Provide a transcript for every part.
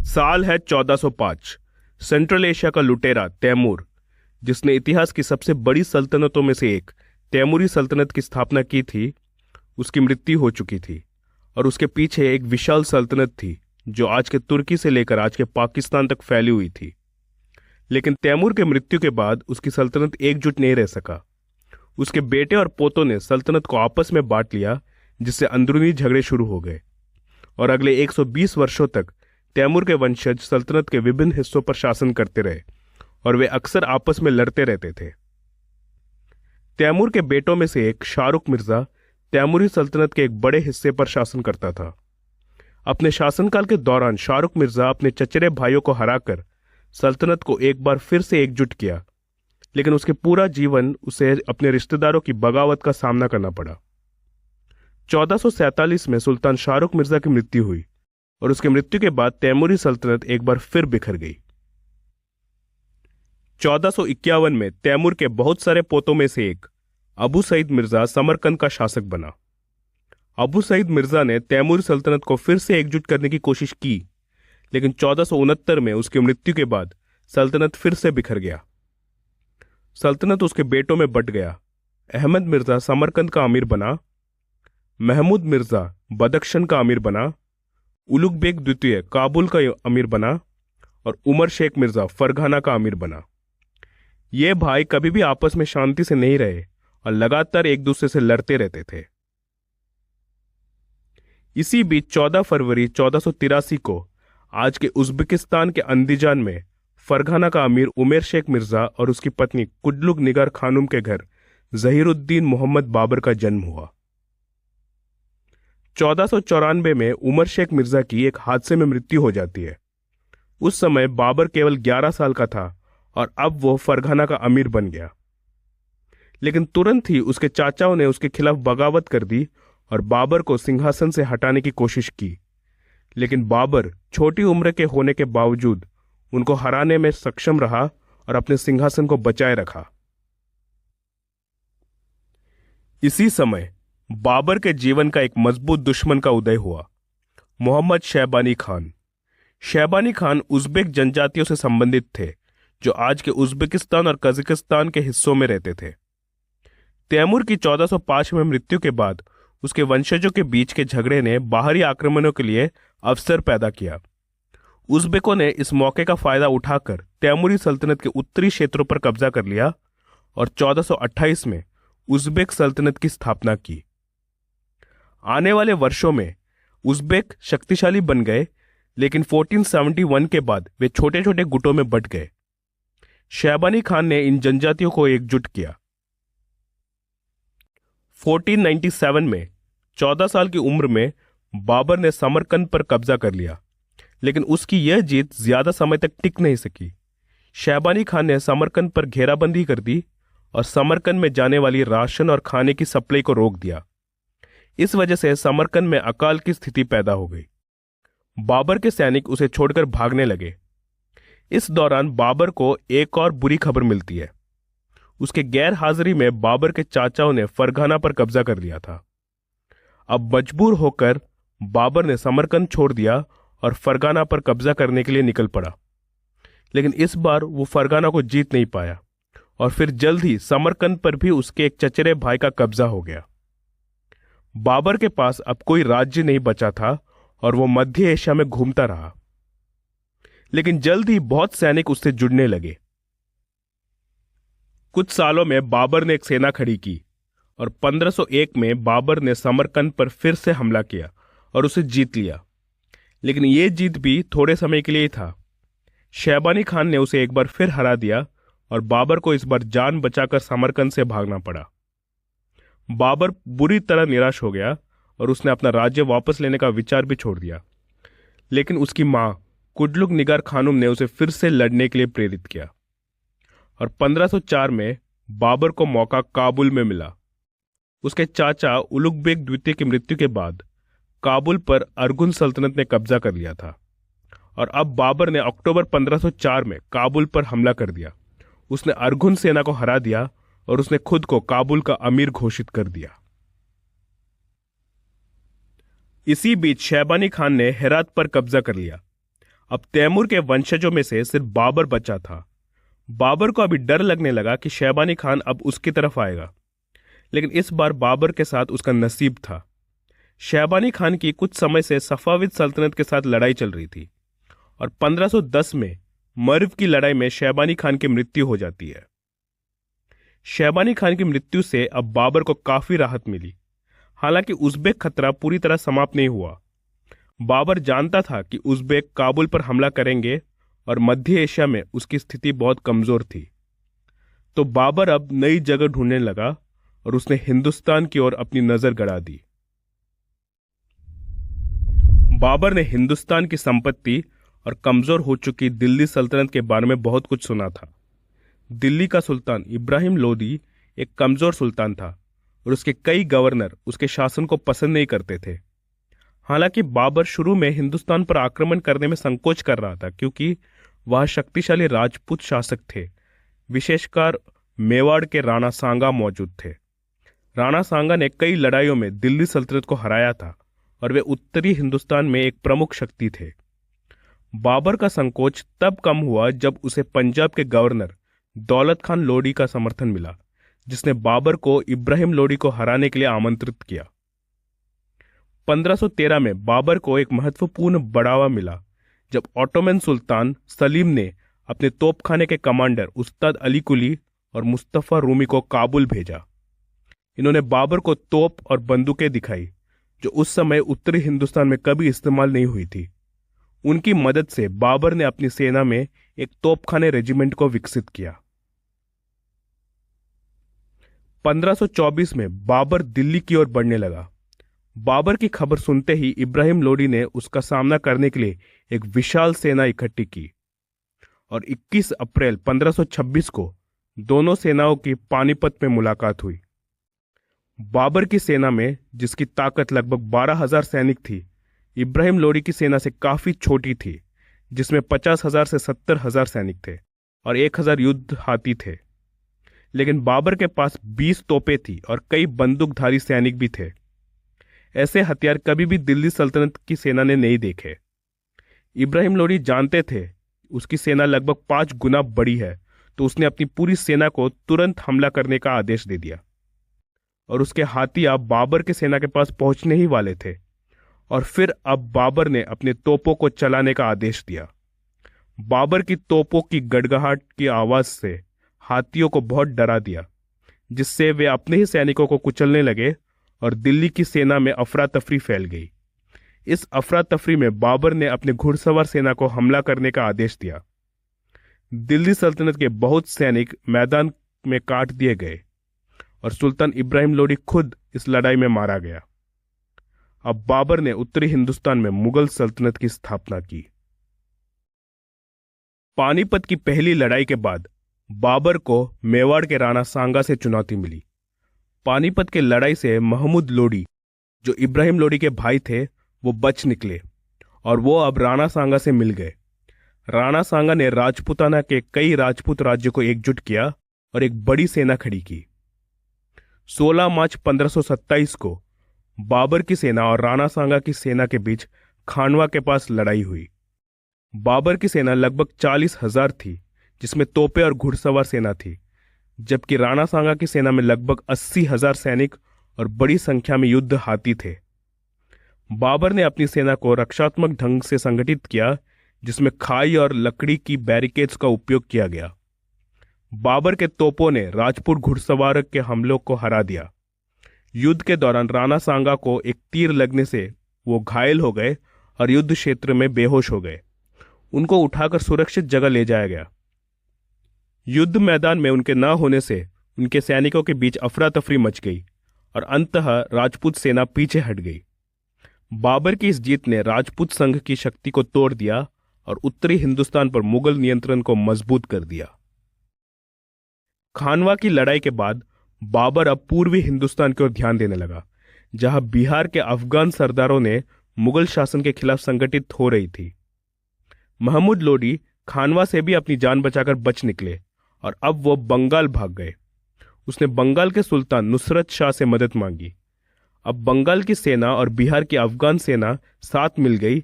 साल है 1405। Central Asia का लुटेरा तैमूर, जिसने इतिहास की सबसे बड़ी सल्तनतों में से एक तैमूरी सल्तनत की स्थापना की थी, उसकी मृत्यु हो चुकी थी। और उसके पीछे एक विशाल सल्तनत थी जो आज के तुर्की से लेकर आज के पाकिस्तान तक फैली हुई थी। लेकिन तैमूर के मृत्यु के बाद उसकी सल्तनत एकजुट नहीं रह सका। उसके बेटे और पोतों ने सल्तनत को आपस में बांट लिया, जिससे अंदरूनी झगड़े शुरू हो गए। और अगले 120 वर्षों तक तैमूर के वंशज सल्तनत के विभिन्न हिस्सों पर शासन करते रहे और वे अक्सर आपस में लड़ते रहते थे। तैमूर के बेटों में से एक शाहरुख मिर्जा तैमूरी सल्तनत के एक बड़े हिस्से पर शासन करता था। अपने शासनकाल के दौरान शाहरुख मिर्जा अपने चचेरे भाइयों को हराकर सल्तनत को एक बार फिर से एकजुट किया, लेकिन उसके पूरा जीवन उसे अपने रिश्तेदारों की बगावत का सामना करना पड़ा। 1447 में सुल्तान शाहरुख मिर्जा की मृत्यु हुई और उसकी मृत्यु के बाद तैमूरी सल्तनत एक बार फिर बिखर गई। 1451 में तैमूर के बहुत सारे पोतों में से एक अबू सईद मिर्जा समरकंद का शासक बना। अबू सईद मिर्जा ने तैमूरी सल्तनत को फिर से एकजुट करने की कोशिश की, लेकिन 1469 में उसकी मृत्यु के बाद सल्तनत फिर से बिखर गया। सल्तनत उसके बेटों में बंट गया। अहमद मिर्जा समरकंद का अमीर बना, महमूद मिर्जा बदख्शन का अमीर बना, उलुग बेग द्वितीय काबुल का अमीर बना और उमर शेख मिर्जा फरगाना का अमीर बना। ये भाई कभी भी आपस में शांति से नहीं रहे और लगातार एक दूसरे से लड़ते रहते थे। इसी बीच 14 फरवरी 1483 को आज के उज्बेकिस्तान के अंदीजान में फरगाना का अमीर उमेर शेख मिर्जा और उसकी पत्नी कुडलुग निगार खानुम के घर जहीरुद्दीन मोहम्मद बाबर का जन्म हुआ। 1494 में उमर शेख मिर्जा की एक हादसे में मृत्यु हो जाती है। उस समय बाबर केवल 11 साल का था और अब वो फरगाना का अमीर बन गया। लेकिन तुरंत ही उसके चाचाओं ने उसके खिलाफ बगावत कर दी और बाबर को सिंहासन से हटाने की कोशिश की, लेकिन बाबर छोटी उम्र के होने के बावजूद उनको हराने में सक्षम रहा और अपने सिंहासन को बचाए रखा। इसी समय बाबर के जीवन का एक मजबूत दुश्मन का उदय हुआ, मोहम्मद शैबानी खान। शैबानी खान उज़्बेक जनजातियों से संबंधित थे जो आज के उज़्बेकिस्तान और कजाकिस्तान के हिस्सों में रहते थे। तैमूर की 1405 में मृत्यु के बाद उसके वंशजों के बीच के झगड़े ने बाहरी आक्रमणों के लिए अवसर पैदा किया। उज़्बेकों ने इस मौके का फायदा उठाकर तैमूरी सल्तनत के उत्तरी क्षेत्रों पर कब्जा कर लिया और 1428 में उज़्बेक सल्तनत की स्थापना की। आने वाले वर्षों में उज़्बेक शक्तिशाली बन गए, लेकिन 1471 के बाद वे छोटे छोटे गुटों में बंट गए। शैबानी खान ने इन जनजातियों को एकजुट किया। 1497 में 14 साल की उम्र में बाबर ने समरकंद पर कब्जा कर लिया, लेकिन उसकी यह जीत ज्यादा समय तक टिक नहीं सकी। शैबानी खान ने समरकंद पर घेराबंदी कर दी और समरकंद में जाने वाली राशन और खाने की सप्लाई को रोक दिया। इस वजह से समरकंद में अकाल की स्थिति पैदा हो गई। बाबर के सैनिक उसे छोड़कर भागने लगे। इस दौरान बाबर को एक और बुरी खबर मिलती है। उसके गैर हाजिरी में बाबर के चाचाओं ने फरगाना पर कब्जा कर लिया था। अब मजबूर होकर बाबर ने समरकंद छोड़ दिया और फरगाना पर कब्जा करने के लिए निकल पड़ा, लेकिन इस बार वो फरगाना को जीत नहीं पाया और फिर जल्द ही समरकंद पर भी उसके एक चचेरे भाई का कब्जा हो गया। बाबर के पास अब कोई राज्य नहीं बचा था और वो मध्य एशिया में घूमता रहा, लेकिन जल्द ही बहुत सैनिक उससे जुड़ने लगे। कुछ सालों में बाबर ने एक सेना खड़ी की और 1501 में बाबर ने समरकंद पर फिर से हमला किया और उसे जीत लिया, लेकिन यह जीत भी थोड़े समय के लिए ही था। शैबानी खान ने उसे एक बार फिर हरा दिया और बाबर को इस बार जान बचाकर समरकंद से भागना पड़ा। बाबर बुरी तरह निराश हो गया और उसने अपना राज्य वापस लेने का विचार भी छोड़ दिया, लेकिन उसकी मां कुडलुग निगार खानुम ने उसे फिर से लड़ने के लिए प्रेरित किया और 1504 में बाबर को मौका काबुल में मिला। उसके चाचा उलुग बेग द्वितीय की मृत्यु के बाद काबुल पर अरगुन सल्तनत ने कब्जा कर लिया था और अब बाबर ने अक्टूबर 1504 में काबुल पर हमला कर दिया। उसने अरगुन सेना को हरा दिया और उसने खुद को काबुल का अमीर घोषित कर दिया। इसी बीच शैबानी खान ने हेरात पर कब्जा कर लिया। अब तैमूर के वंशजों में से सिर्फ बाबर बचा था। बाबर को अभी डर लगने लगा कि शैबानी खान अब उसकी तरफ आएगा, लेकिन इस बार बाबर के साथ उसका नसीब था। शैबानी खान की कुछ समय से सफाविद सल्तनत के साथ लड़ाई चल रही थी और 1510 में मर्व की लड़ाई में शैबानी खान की मृत्यु हो जाती है। शैबानी खान की मृत्यु से अब बाबर को काफी राहत मिली। हालांकि उज़्बेक खतरा पूरी तरह समाप्त नहीं हुआ। बाबर जानता था कि उज़्बेक काबुल पर हमला करेंगे और मध्य एशिया में उसकी स्थिति बहुत कमजोर थी। तो बाबर अब नई जगह ढूंढने लगा और उसने हिंदुस्तान की ओर अपनी नजर गड़ा दी। बाबर ने हिंदुस्तान की संपत्ति और कमजोर हो चुकी दिल्ली सल्तनत के बारे में बहुत कुछ सुना था। दिल्ली का सुल्तान इब्राहिम लोदी एक कमजोर सुल्तान था और उसके कई गवर्नर उसके शासन को पसंद नहीं करते थे। हालांकि बाबर शुरू में हिंदुस्तान पर आक्रमण करने में संकोच कर रहा था, क्योंकि वह शक्तिशाली राजपूत शासक थे, विशेषकर मेवाड़ के राणा सांगा मौजूद थे। राणा सांगा ने कई लड़ाइयों में दिल्ली सल्तनत को हराया था और वे उत्तरी हिंदुस्तान में एक प्रमुख शक्ति थे। बाबर का संकोच तब कम हुआ जब उसे पंजाब के गवर्नर दौलत खान लोडी का समर्थन मिला, जिसने बाबर को इब्राहिम लोडी को हराने के लिए आमंत्रित किया। 1513 में बाबर को एक महत्वपूर्ण बढ़ावा मिला जब ऑटोमन सुल्तान सलीम ने अपने तोपखाने के कमांडर उस्ताद अली कुली और मुस्तफा रूमी को काबुल भेजा। इन्होंने बाबर को तोप और बंदूकें दिखाई जो उस समय उत्तरी हिंदुस्तान में कभी इस्तेमाल नहीं हुई थी। उनकी मदद से बाबर ने अपनी सेना में एक तोपखाने रेजिमेंट को विकसित किया। 1524 में बाबर दिल्ली की ओर बढ़ने लगा। बाबर की खबर सुनते ही इब्राहिम लोदी ने उसका सामना करने के लिए एक विशाल सेना इकट्ठी की और 21 अप्रैल 1526 को दोनों सेनाओं की पानीपत में मुलाकात हुई। बाबर की सेना में, जिसकी ताकत लगभग 12,000 सैनिक थी, इब्राहिम लोदी की सेना से काफी छोटी थी, जिसमें 50,000 से 70,000 सैनिक थे और 1,000 युद्ध हाथी थे। लेकिन बाबर के पास 20 तोपें थी और कई बंदूकधारी सैनिक भी थे। ऐसे हथियार कभी भी दिल्ली सल्तनत की सेना ने नहीं देखे। इब्राहिम लोदी जानते थे उसकी सेना लगभग 5 गुना बड़ी है, तो उसने अपनी पूरी सेना को तुरंत हमला करने का आदेश दे दिया और उसके हाथी अब बाबर के सेना के पास पहुंचने ही वाले थे। और फिर अब बाबर ने अपने तोपों को चलाने का आदेश दिया। बाबर की तोपों की गड़गड़ाहट की आवाज से हाथियों को बहुत डरा दिया, जिससे वे अपने ही सैनिकों को कुचलने लगे और दिल्ली की सेना में अफरा तफरी फैल गई। इस अफरा तफरी में बाबर ने अपने घुड़सवार सेना को हमला करने का आदेश दिया। दिल्ली सल्तनत के बहुत सैनिक मैदान में काट दिए गए और सुल्तान इब्राहिम लोदी खुद इस लड़ाई में मारा गया। अब बाबर ने उत्तरी हिंदुस्तान में मुगल सल्तनत की स्थापना की। पानीपत की पहली लड़ाई के बाद बाबर को मेवाड़ के राणा सांगा से चुनौती मिली। पानीपत के लड़ाई से महमूद लोदी, जो इब्राहिम लोदी के भाई थे, वो बच निकले और वो अब राणा सांगा से मिल गए। राणा सांगा ने राजपूताना के कई राजपूत राज्यों को एकजुट किया और एक बड़ी सेना खड़ी की। 16 मार्च 1527 को बाबर की सेना और राणा सांगा की सेना के बीच खानवा के पास लड़ाई हुई। बाबर की सेना लगभग 40,000 थी, जिसमें तोपें और घुड़सवार सेना थी, जबकि राणा सांगा की सेना में लगभग 80,000 सैनिक और बड़ी संख्या में युद्ध हाथी थे। बाबर ने अपनी सेना को रक्षात्मक ढंग से संगठित किया, जिसमें खाई और लकड़ी की बैरिकेड्स का उपयोग किया गया। बाबर के तोपों ने राजपूत घुड़सवार के हमलों को हरा दिया। युद्ध के दौरान राणा सांगा को एक तीर लगने से वो घायल हो गए और युद्ध क्षेत्र में बेहोश हो गए। उनको उठाकर सुरक्षित जगह ले जाया गया। युद्ध मैदान में उनके न होने से उनके सैनिकों के बीच अफरा तफरी मच गई और अंततः राजपूत सेना पीछे हट गई। बाबर की इस जीत ने राजपूत संघ की शक्ति को तोड़ दिया और उत्तरी हिंदुस्तान पर मुगल नियंत्रण को मजबूत कर दिया। खानवा की लड़ाई के बाद बाबर अब पूर्वी हिंदुस्तान की ओर ध्यान देने लगा, जहां बिहार के अफगान सरदारों ने मुगल शासन के खिलाफ संगठित हो रही थी। महमूद लोदी खानवा से भी अपनी जान बचाकर बच निकले और अब वो बंगाल भाग गए। उसने बंगाल के सुल्तान नुसरत शाह से मदद मांगी। अब बंगाल की सेना और बिहार की अफगान सेना साथ मिल गई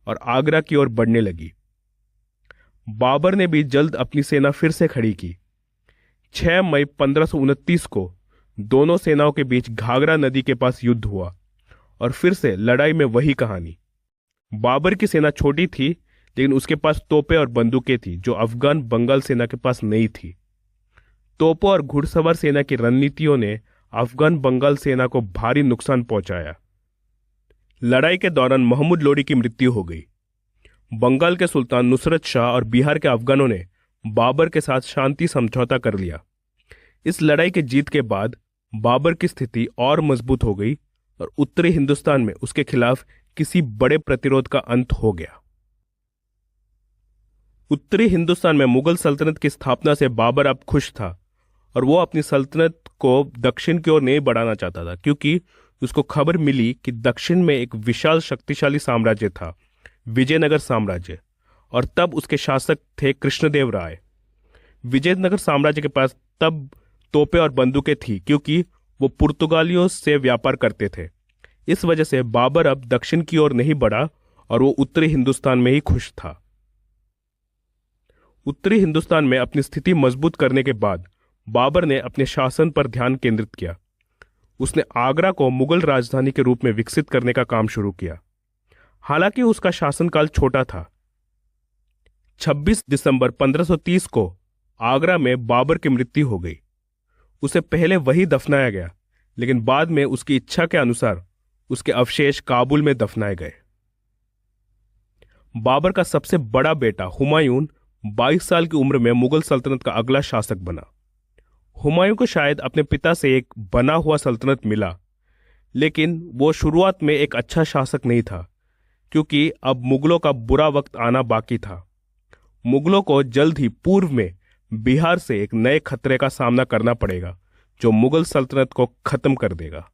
और आगरा की ओर बढ़ने लगी। बाबर ने भी जल्द अपनी सेना फिर से खड़ी की। 6 मई 1529 को दोनों सेनाओं के बीच घाघरा नदी के पास युद्ध हुआ और फिर से लड़ाई में वही कहानी। बाबर की सेना छोटी थी, लेकिन उसके पास तोपें और बंदूकें थी जो अफगान बंगाल सेना के पास नहीं थी। तोपों और घुड़सवार सेना की रणनीतियों ने अफगान बंगाल सेना को भारी नुकसान पहुंचाया। लड़ाई के दौरान महमूद लोदी की मृत्यु हो गई। बंगाल के सुल्तान नुसरत शाह और बिहार के अफगानों ने बाबर के साथ शांति समझौता कर लिया। इस लड़ाई की जीत के बाद बाबर की स्थिति और मजबूत हो गई और उत्तरी हिंदुस्तान में उसके खिलाफ किसी बड़े प्रतिरोध का अंत हो गया। उत्तरी हिंदुस्तान में मुगल सल्तनत की स्थापना से बाबर अब खुश था और वो अपनी सल्तनत को दक्षिण की ओर नहीं बढ़ाना चाहता था, क्योंकि उसको खबर मिली कि दक्षिण में एक विशाल शक्तिशाली साम्राज्य था, विजयनगर साम्राज्य, और तब उसके शासक थे कृष्णदेव राय। विजयनगर साम्राज्य के पास तब तोपें और बंदूकें थी, क्योंकि वो पुर्तगालियों से व्यापार करते थे। इस वजह से बाबर अब दक्षिण की ओर नहीं बढ़ा और वो उत्तरी हिंदुस्तान में ही खुश था। उत्तरी हिंदुस्तान में अपनी स्थिति मजबूत करने के बाद बाबर ने अपने शासन पर ध्यान केंद्रित किया। उसने आगरा को मुगल राजधानी के रूप में विकसित करने का काम शुरू किया। हालांकि उसका शासनकाल छोटा था। 26 दिसंबर 1530 को आगरा में बाबर की मृत्यु हो गई। उसे पहले वही दफनाया गया, लेकिन बाद में उसकी इच्छा के अनुसार उसके अवशेष काबुल में दफनाए गए। बाबर का सबसे बड़ा बेटा हुमायूं 22 साल की उम्र में मुगल सल्तनत का अगला शासक बना। हुमायूं को शायद अपने पिता से एक बना हुआ सल्तनत मिला, लेकिन वो शुरुआत में एक अच्छा शासक नहीं था, क्योंकि अब मुगलों का बुरा वक्त आना बाकी था। मुगलों को जल्द ही पूर्व में बिहार से एक नए खतरे का सामना करना पड़ेगा, जो मुगल सल्तनत को खत्म कर देगा।